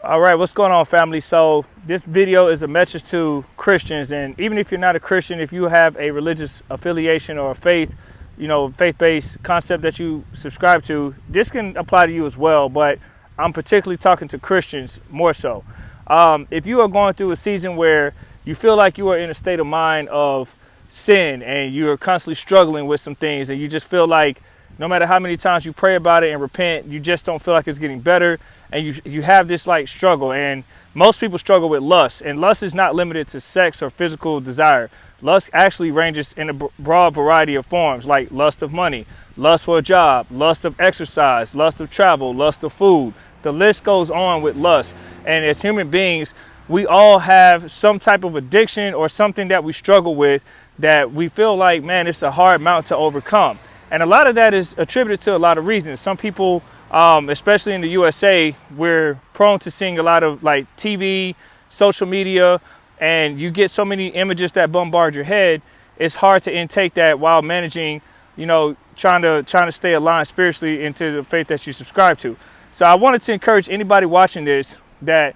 All right, what's going on, family? So this video is a message to Christians, and even if you're not a Christian, if you have a religious affiliation or a faith, faith-based concept that you subscribe to, this can apply to you as well. But I'm particularly talking to Christians more so. If you are going through a season where you feel like you are in a state of mind of sin and you're constantly struggling with some things, and you just feel like no matter how many times you pray about it and repent, you just don't feel like it's getting better, and you have this like struggle. And most people struggle with lust, and lust is not limited to sex or physical desire. Lust actually ranges in a broad variety of forms, like lust of money, lust for a job, lust of exercise, lust of travel, lust of food. The list goes on with lust. And as human beings, we all have some type of addiction or something that we struggle with that we feel like, man, it's a hard mountain to overcome. And a lot of that is attributed to a lot of reasons. Some people, especially in the USA, we're prone to seeing a lot of like TV, social media, and you get so many images that bombard your head. It's hard to intake that while managing, trying to stay aligned spiritually into the faith that you subscribe to. So I wanted to encourage anybody watching this that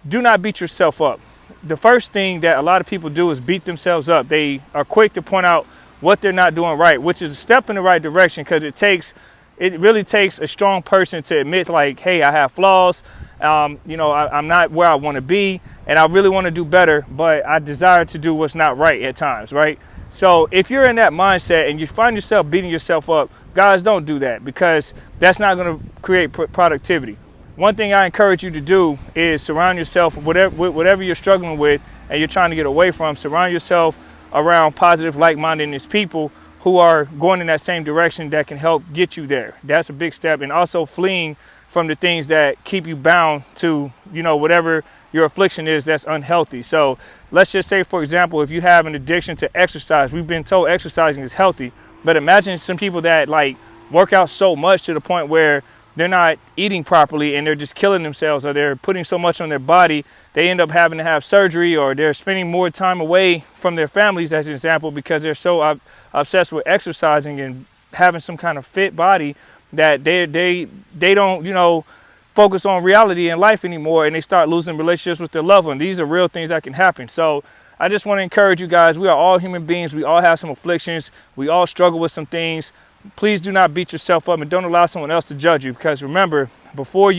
do not beat yourself up. The first thing that a lot of people do is beat themselves up. They are quick to point out what they're not doing right, which is a step in the right direction, because it really takes a strong person to admit, like, hey, I have flaws. I'm not where I want to be, and I really want to do better, but I desire to do what's not right at times, right? So if you're in that mindset and you find yourself beating yourself up, guys, don't do that, because that's not going to create productivity. One thing I encourage you to do is surround yourself with whatever you're struggling with and you're trying to get away from. Surround yourself around positive, like-mindedness people who are going in that same direction that can help get you there. That's a big step. And also fleeing from the things that keep you bound to, whatever your affliction is that's unhealthy. So let's just say, for example, if you have an addiction to exercise, we've been told exercising is healthy, but imagine some people that like work out so much to the point where they're not eating properly and they're just killing themselves, or they're putting so much on their body they end up having to have surgery, or they're spending more time away from their families, as an example, because they're so obsessed with exercising and having some kind of fit body that they don't focus on reality in life anymore, and they start losing relationships with their loved one. These are real things that can happen. So I just want to encourage you guys, we are all human beings, we all have some afflictions, we all struggle with some things. Please do not beat yourself up, and don't allow someone else to judge you, because remember, before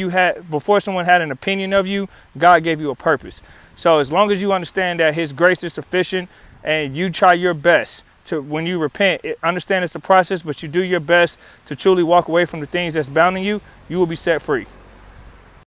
someone had an opinion of you, God gave you a purpose. So as long as you understand that His grace is sufficient and you try your best to, when you repent, understand it's a process, but you do your best to truly walk away from the things that's bounding you, you will be set free.